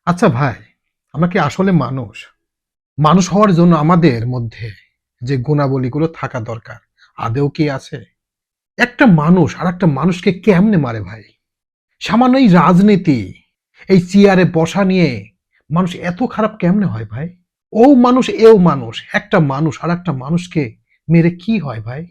আচ্ছা ভাই, আমরা কি আসলে মানুষ? মানুষ হওয়ার জন্য আমাদের মধ্যে যে গুণাবলীগুলো থাকা দরকার, আদৌ কি আছে? একটা মানুষ আরেকটা মানুষকে কেমনে মারে ভাই? সামান্য এই রাজনীতি, এই চেয়ারে বসা নিয়ে মানুষ এত খারাপ কেমনে হয় ভাই? ও মানুষ, এও মানুষ। একটা মানুষ আরেকটা মানুষকে মেরে কি হয় ভাই?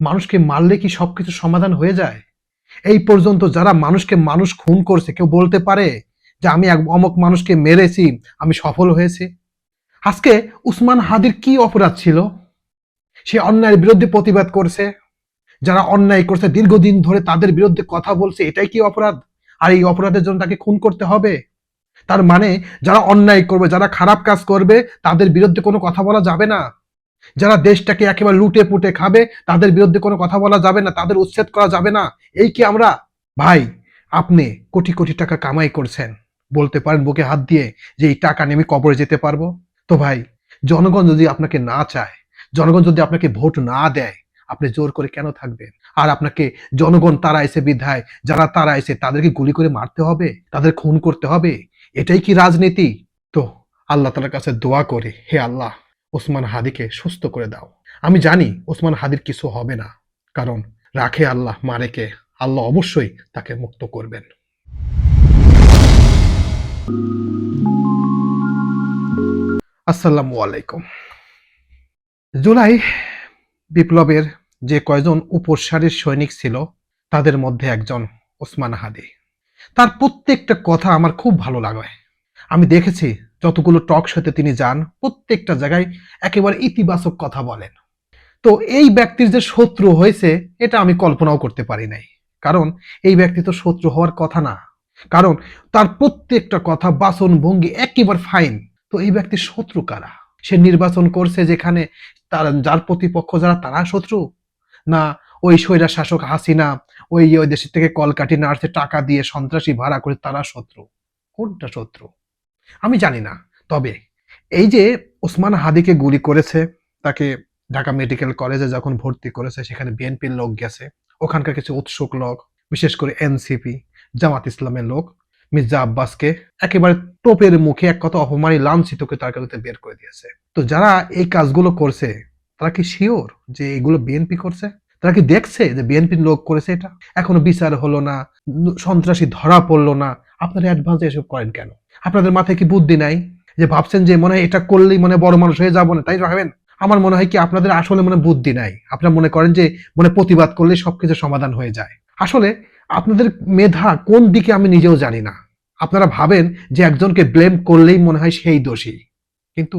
মানুষকে মারলে কি সবকিছু সমাধান হয়ে যায়? এই পর্যন্ত যারা মানুষকে মানুষ খুন করছে, কেউ বলতে পারে যে আমি অমুক মানুষকে মেরেছি, আমি সফল হয়েছি? আজকে উসমান হাদির কি অপরাধ ছিল? সে অন্যায়ের বিরুদ্ধে প্রতিবাদ করছে, যারা অন্যায় করছে দীর্ঘদিন ধরে তাদের বিরুদ্ধে কথা বলছে, এটাই কি অপরাধ? আর এই অপরাধের জন্য তাকে খুন করতে হবে? তার মানে যারা অন্যায় করবে, যারা খারাপ কাজ করবে, তাদের বিরুদ্ধে কোনো কথা বলা যাবে না? যারা দেশটাকে একেবারে লুটে পুটে খাবে, তাদের বিরুদ্ধে কোনো কথা বলা যাবে না, তাদের উচ্ছেদ করা যাবে না? এই কি আমরা? ভাই, আপনি কোটি কোটি টাকা কামাই করছেন, বলতে পারেন বুকে হাত দিয়ে যে এই টাকা নিয়ে আমি কবরে যেতে পারবো? তো ভাই, জনগণ যদি আপনাকে না চায়, জনগণ যদি আপনাকে ভোট না দেয়, আপনি জোর করে কেন থাকবেন? আর আপনাকে জনগণ তাড়াইছে বিধায়, যারা তাড়াইছে তাদেরকে গুলি করে মারতে হবে, তাদের খুন করতে হবে? এটাই কি রাজনীতি? তো আল্লাহ তাআলার কাছে দোয়া করি, হে আল্লাহ, ওসমান হাদিকে সুস্থ করে দাও। আমি জানি ওসমান হাদির কিছু হবে না, কারণ রাখে আল্লাহ, মারে কে? আল্লাহ অবশ্যই তাকে মুক্ত করবেন। আসসালামু আলাইকুম। জুলাই বিপ্লবের যে কয়জন উপসারির সৈনিক ছিল, তাদের মধ্যে একজন ওসমান হাদি। তার প্রত্যেকটা কথা আমার খুব ভালো লাগে। আমি দেখেছি যতগুলো টক শোতে তিনি যান, প্রত্যেকটা জায়গায় একেবারে ইতিবাচক কথা বলেন। তো এই ব্যক্তির যে শত্রু হয়েছে, এটা আমি কল্পনাও করতে পারি নাই। কারণ এই ব্যক্তি তো শত্রু হওয়ার কথা না। কারণ তার প্রত্যেকটা কথা, বাচন ভঙ্গি একেবারে ফাইন। তো এই ব্যক্তির শত্রু কারা? সে নির্বাচন করছে যেখানে তার যার প্রতিপক্ষ যারা, তারা শত্রু? না ওই স্বৈরা শাসক হাসিনা, ওই দেশের থেকে কলকাঠি নাড়ছে টাকা দিয়ে সন্ত্রাসী ভাড়া করে, তারা শত্রু? কোনটা শত্রু আমি জানি না। তবে এই যে ওসমান হাদিকে গুলি করেছে, তাকে ঢাকা মেডিকেল কলেজে যখন ভর্তি করেছে, সেখানে বিএনপির লোক গেছে, ওখানকার কিছু উৎসুক লোক, বিশেষ করে এনসিপি, জামাত ইসলামের লোক মির্জা আব্বাসকে একেবারে টোপের মুখে এক কথা অপমানি লাঞ্ছিত করে তার কাছে বের করে দিয়েছে। তো যারা এই কাজগুলো করছে, তারা কি শিওর যে এগুলো বিএনপি করছে? তারা কি দেখছে যে বিএনপির লোক করেছে এটা? এখনো বিচার হলো না, সন্ত্রাসী ধরা পড়লো না, আপনারা অ্যাডভান্সে এসব করেন কেন? আপনাদের মাথায় কি বুদ্ধি নাই? যে ভাবছেন যে মনে হয় এটা করলেই মনে বড় মানুষ হয়ে যাবো না, তাই ভাবেন? আমার মনে হয় কি আপনাদের আসলে মনে বুদ্ধি নাই। আপনারা মনে করেন যে মনে প্রতিবাদ করলে সবকিছু সমাধান হয়ে যায়। আসলে আপনাদের মেধা কোন দিকে আমি নিজেও জানি না। আপনারা ভাবেন যে একজনকে ব্লেম করলেই মনে হয় সেই দোষী। কিন্তু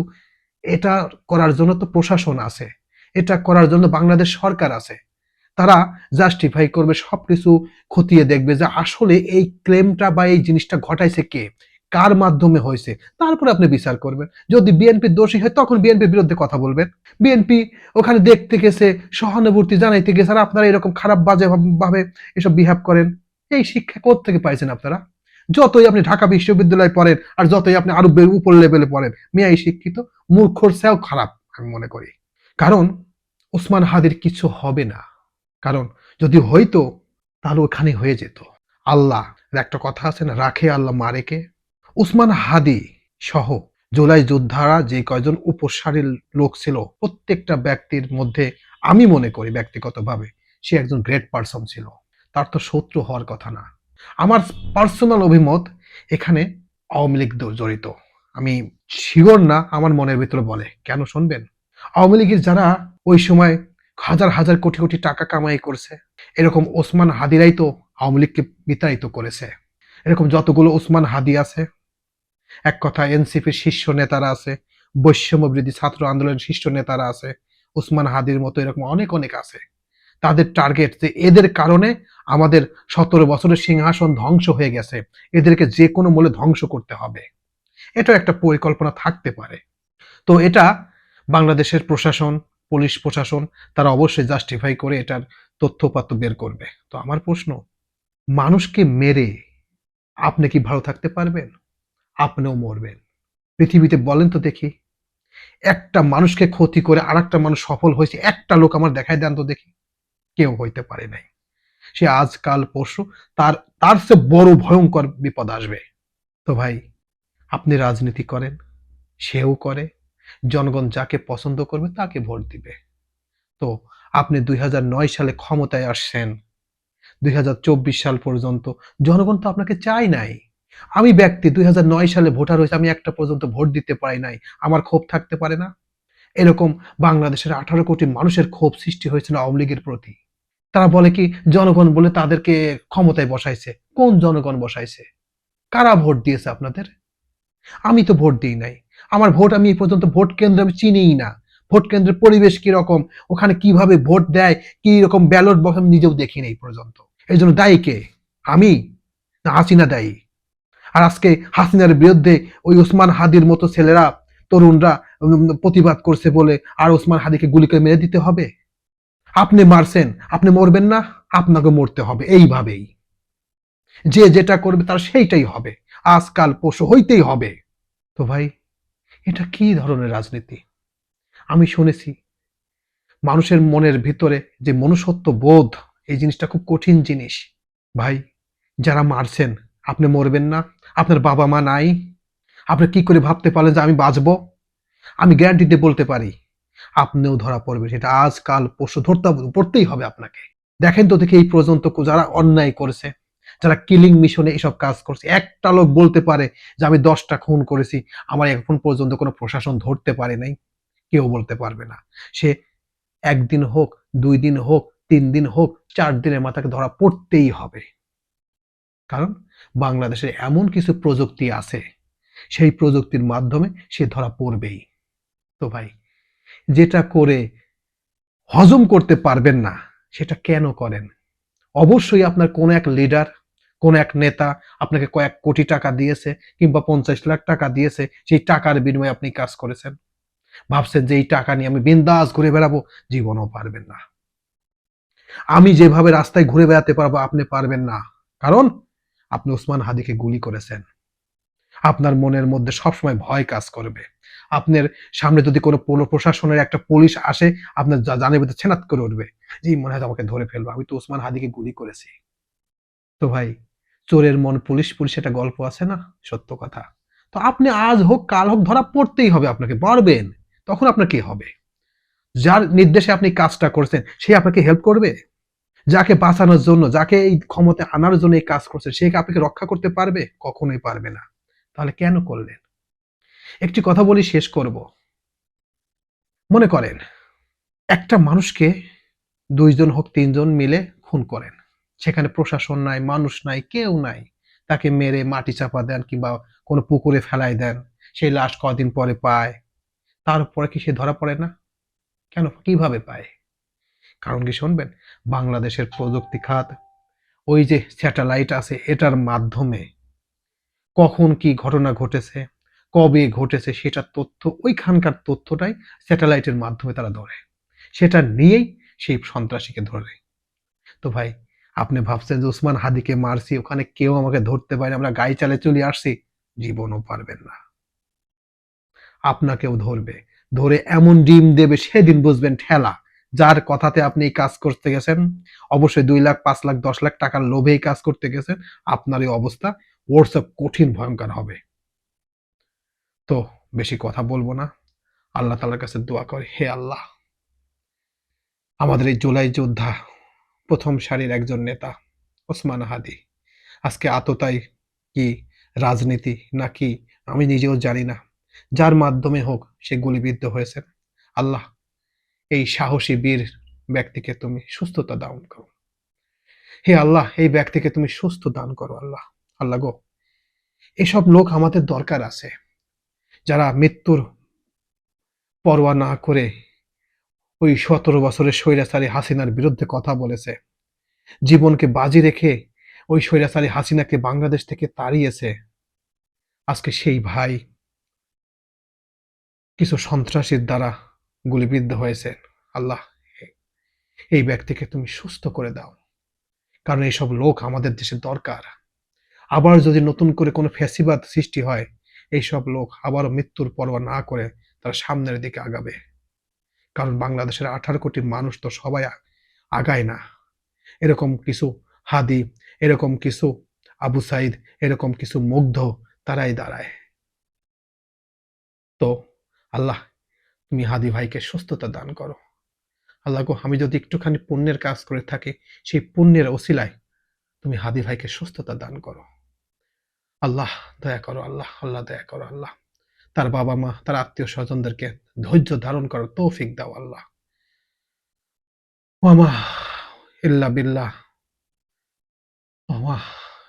এটা করার জন্য তো প্রশাসন আছে। এটা করার জন্য বাংলাদেশ সরকার আছে। তারা জাস্টিফাই করবে, সবকিছু খতিয়ে দেখবে যে আসলে এই ক্লেমটা বা এই জিনিসটা ঘটাইছে কে, কার মাধ্যমে হয়েছে। তারপরে আপনি বিচার করবেন। যদি বিএনপি দোষী হয়, তখন বিএনপির বিরুদ্ধে কথা বলবেন। বিএনপি ওখানে দেখতে গেছে, সহানুভূতি জানাইতে গেছে, আর আপনারা এরকম খারাপ বাজে ভাবে এসব বিহেভ করেন। এই শিক্ষা কোত্থেকে পাইছেন আপনারা? যতই আপনি ঢাকা বিশ্ববিদ্যালয়ে পড়েন আর যতই আপনি আরো উপর লেভেলে পড়েন, মেয়াই শিক্ষিত, মূর্খর চেয়েও খারাপ আমি মনে করি। কারণ ওসমান হাদির কিছু হবে না। কারণ যদি হইতো, তাহলে ওখানে হয়ে যেত। আল্লাহ, একটা কথা আছে না, রাখে আল্লাহ, মারে কে? উসমান হাদি সহ জুলাই যোদ্ধারা যে কয়জন উপসারীর লোক ছিল, প্রত্যেকটা ব্যক্তির মধ্যে আমি মনে করি ব্যক্তিগতভাবে সে একজন গ্রেট পারসন ছিল। তার তো শত্রু হওয়ার কথা না। আমার পার্সোনাল অভিমত, এখানে আওয়ামী লীগ জড়িত। আমি শিওর না, আমার মনের ভিতরে বলে। কেন শুনবেন? আওয়ামী লীগের যারা ওই সময় হাজার হাজার কোটি কোটি টাকা কামাই করছে, এরকম ওসমান হাদিরাই তো আওয়ামী লীগকে বিতাড়িত করেছে। এরকম যতগুলো ওসমান হাদি আছে, এক কথা এনসিপির শীর্ষ নেতারা আছে, বৈষম্য বিরোধী ছাত্র আন্দোলনের শীর্ষ নেতারা আছে, ওসমান হাদির মতো এরকম অনেক অনেক আছে। তাদের টার্গেট যে এদের কারণে আমাদের 17 বছরের সিংহাসন ধ্বংস হয়ে গেছে, এদেরকে যে কোনো মূল্যে ধ্বংস করতে হবে। এটা একটা পরিকল্পনা থাকতে পারে। তো এটা বাংলাদেশের প্রশাসন, পুলিশ প্রশাসন, তারা অবশ্যই জাস্টিফাই করে এটার তথ্য-উপাত্ত বের করবে। তো আমার প্রশ্ন, মানুষকে মেরে আপনি কি ভালো থাকতে পারবেন? আপনিও মরবেন। পৃথিবীতে বলেন তো দেখি, একটা মানুষকে ক্ষতি করে আরেকটা মানুষ সফল হয়েছে, একটা লোক আমার দেখায় দেন তো দেখি। কেউ হইতে পারে নাই। সে আজ কাল পরশু তার তার চেয়ে বড় ভয়ঙ্কর বিপদ আসবে। তো ভাই, আপনি রাজনীতি করেন, সেও করে। জনগণ যাকে পছন্দ করবে তাকে ভোট দিবে। তো আপনি ২০০৯ সালে ক্ষমতায় আসছেন। ২০২৪ সাল পর্যন্ত জনগণ তো আপনাকে চায় নাই। আমি ব্যক্তি ২০০৯ সালে ভোটার হয়েছে, আমি একটা পর্যন্ত ভোট দিতে পারি নাই। আমার ক্ষোভ থাকতে পারে না? এরকম বাংলাদেশের ১৮ কোটি মানুষের ক্ষোভ সৃষ্টি হয়েছিল আওয়ামী লীগের প্রতি। তারা বলে কি জনগণ বলে তাদেরকে ক্ষমতায় বসাইছে। কোন জনগণ বসাইছে? কারা ভোট দিয়েছে আপনাদের? আমি তো ভোট দিই নাই। আমার ভোট আমি এই পর্যন্ত ভোট কেন্দ্র আমি চিনিই না। ভোট কেন্দ্রের পরিবেশ কিরকম, ওখানে কিভাবে ভোট দেয়, কি রকম ব্যালট বক্স আমি নিজেও দেখিনি এই পর্যন্ত। এজন্য দায়ী কে? আমি? না হাসিনা দায়ী? আর আজকে হাসিনার বিরুদ্ধে ওই ওসমান হাদির মতো ছেলেরা, তরুণরা প্রতিবাদ করছে বলে আর ওসমান হাদিকে গুলি করে মেরে দিতে হবে? আপনি মারছেন, আপনি মরবেন না? আপনাকে মরতে হবে এইভাবেই। যে যেটা করবে তার সেইটাই হবে। আজকাল পরশু হইতেই হবে। তো ভাই, এটা কি ধরনের রাজনীতি? আমি শুনেছি মানুষের মনের ভিতরে যে মনুষ্যত্ব বোধ, এই জিনিসটা খুব কঠিন জিনিস। ভাই, যারা মারছেন, আপনি মরবেন না? আপনার বাবা মা নাই? আপনি কি করে ভাবতে পারলেন যে আমি বাঁচবো? আমি গ্যারান্টি দিয়ে বলতে পারি আপনিও ধরা পড়বেন। সেটা আজ কাল পরশু পড়তেই হবে আপনাকে। দেখেন তো দেখি এই পর্যন্ত যারা অন্যায় করেছে, যারা কিলিং মিশনে এসব কাজ করছে, একটা লোক বলতে পারে যে আমি ১০টা খুন করেছি, আমার এখন পর্যন্ত কোনো প্রশাসন ধরতে পারে নাই? কেউ বলতে পারবে না। সে ১ দিন হোক, ২ দিন হোক, ৩ দিন হোক, ৪ দিনের মাথায় ধরা পড়তেই হবে। কারণ বাংলাদেশে এমন কিছু প্রযুক্তি আছে, সেই প্রযুক্তির মাধ্যমে সে ধরা পড়বেই। তো ভাই, যেটা করে হজম করতে পারবেন না, সেটা কেন করেন? অবশ্যই আপনার কোনো এক লিডার, কোনো এক নেতা আপনাকে কয়েক কোটি টাকা দিয়েছে কিংবা ৫০ লাখ টাকা দিয়েছে, সেই টাকার বিনিময়ে আপনি কাজ করেছেন। ভাবছেন যে এই টাকা নিয়ে আমি বিন্দাস ঘুরে বেড়াবো, জীবনেও পারবেন না। আমি যেভাবে রাস্তায় ঘুরে বেড়াতে পারবো আপনি পারবেন না। কারণ আপনি ওসমান হাদিকে গুলি করেছেন। আপনার মনের মধ্যে সবসময় ভয় কাজ করবে। আপনার সামনে যদি কোনো প্রশাসনের একটা পুলিশ আসে, আপনার জানের ভিতরে ছেনাত করে উঠবে। যে মনে হয় আমাকে ধরে ফেলবে। আমি তো ওসমান হাদিকে গুলি করেছি। তো ভাই, চোরের মন পুলিশ, পুলিশ একটা গল্প আছে না? সত্য কথা। তো আপনি আজ হোক কাল হোক ধরা পড়তেই হবে আপনাকে। পারবেন। তখন আপনার কি হবে? যার নির্দেশে আপনি কাজটা করছেন, সে আপনাকে হেল্প করবে? যাকে বাঁচানোর জন্য, যাকে এই ক্ষমতায় আনার জন্য এই কাজ করছে, সে কি আপনাকে রক্ষা করতে পারবে? কখনোই পারবে না। তাহলে কেন করলেন? একটি কথা বলি শেষ করব। মনে করেন একটা মানুষকে ২ জন হোক ৩ জন মিলে খুন করেন। সেখানে প্রশাসন নাই, মানুষ নাই, কেউ নাই। তাকে মেরে মাটি চাপা দেন কিংবা কোনো পুকুরে ফেলায় দেন। সেই লাশ কদিন পরে পায়। তারপরে কি সে ধরা পড়ে না? কেন? কিভাবে পায়? কারণ কি শুনবেন? বাংলাদেশের প্রযুক্তি খাত, ওই যে স্যাটেলাইট আছে এটার মাধ্যমে কখন কি ঘটনা ঘটেছে, কবে ঘটেছে সেটার তথ্য, ওইখানকার তথ্যটাই স্যাটেলাইটের মাধ্যমে তারা ধরে। সেটা নিয়েই সেই সন্ত্রাসীকে ধরে। তো ভাই, আপনি ভাবছেন যে ওসমান হাদিকে মারছি, ওখানে কেউ আমাকে ধরতে পারেনি, আমরা গাড়ি চালিয়ে চলে আসছি? জীবনও পারবেন না। আপনাকেও ধরবে। ধরে এমন ডিম দেবে সেদিন বুঝবেন ঠেলা। যার কথাতে আপনি এই কাজ করতে গেছেন, অবশ্যই ২ লাখ, ৫ লাখ, ১০ লাখ টাকার লোভে এই কাজ করতে গেছেন, আপনার এই অবস্থা ওর চেয়ে কঠিন ভয়ংকর হবে। তো বেশি কথা বলবো না। আল্লাহ তাআলার কাছে দোয়া করি, হে আল্লাহ, আমাদের এই জুলাই যোদ্ধা, ১ম সারির একজন নেতা ওসমান হাদি আজকে আততায়ী কি রাজনীতি নাকি আমি নিজেও জানি না। যার মাধ্যমে হোক সে গুলিবিদ্ধ হয়েছে। আল্লাহ, এই সাহসী বীর ব্যক্তিকে তুমি সুস্থতা দান করো। হে আল্লাহ, এই ব্যক্তিকে তুমি সুস্থ দান করো আল্লাহ। আল্লাহ গো, এসব লোক আমাদের দরকার আছে, যারা মৃত্যুর পরোয়া না করে ওই ১৭ বছরের স্বৈরাচারী হাসিনার বিরুদ্ধে কথা বলেছে। জীবনকে বাজি রেখে ওই স্বৈরাচারী হাসিনাকে বাংলাদেশ থেকে তাড়িয়েছে। আজকে সেই ভাই কিছু সন্ত্রাসীর দ্বারা গুলিবিদ্ধ হয়েছেন। আল্লাহ, এই ব্যক্তিকে তুমি সুস্থ করে দাও। কারণ এইসব লোক আমাদের দেশে দরকার। আবার যদি নতুন করে কোনো ফ্যাসিবাদ সৃষ্টি হয়, এইসব লোক আবারও মৃত্যুর পরোয়া না করে তারা সামনের দিকে আগাবে। কারণ বাংলাদেশের ১৮ কোটি মানুষ তো সবাই আগায় না। এরকম কিছু হাদি, এরকম কিছু আবু সাইদ, এরকম কিছু মুগ্ধ, তারাই দাঁড়ায়। আল্লাহ, তুমি হাদি ভাইকে সুস্থতা দান করো। আল্লাহ গো, আমি যদি একটুখানি পুণ্যের কাজ করে থাকি, সেই পুণ্যের ওসিলায় তুমি হাদি ভাইকে সুস্থতা দান করো। আল্লাহ দয়া করো আল্লাহ, আল্লাহ দয়া করো আল্লাহ। তার বাবা-মা, তার আত্মীয়-স্বজনদেরকে ধৈর্য ধারণ করার তৌফিক দাও আল্লাহ। ওয়া মা ইল্লা বিল্লাহ, ওয়া মা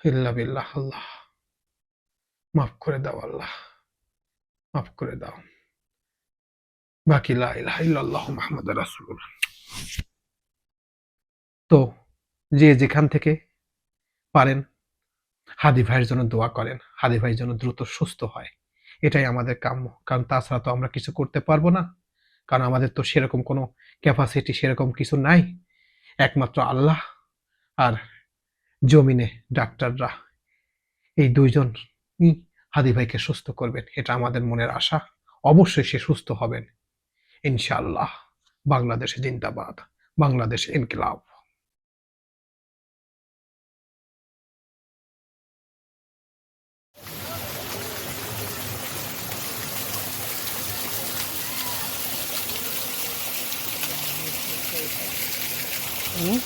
ইল্লা বিল্লাহ আল্লাহ। মাফ করে দাও আল্লাহ, মাফ করে দাও। বাকি লা ইলাহা ইল্লাল্লাহু মুহাম্মাদুর রাসূলুল্লাহ। তো যে যেখান থেকে পারেন হাদি ভাইয়ের জন্য দোয়া করেন। হাদি ভাই যেন দ্রুত সুস্থ হয়। এটাই আমাদের কাম্য। কারণ তাছাড়া তো আমরা কিছু করতে পারবো না। কারণ আমাদের তো সেরকম কোনো ক্যাপাসিটি সেরকম কিছু নাই। একমাত্র আল্লাহ আর জমিনে ডাক্তাররা, এই ২ জনই হাদি ভাইকে সুস্থ করবেন। এটা আমাদের মনের আশা। অবশ্যই সে সুস্থ হবেন। ইনশাআল্লাহ। বাংলাদেশ জিন্দাবাদ। বাংলাদেশ ইনকিলাব। হুম?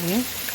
হুম?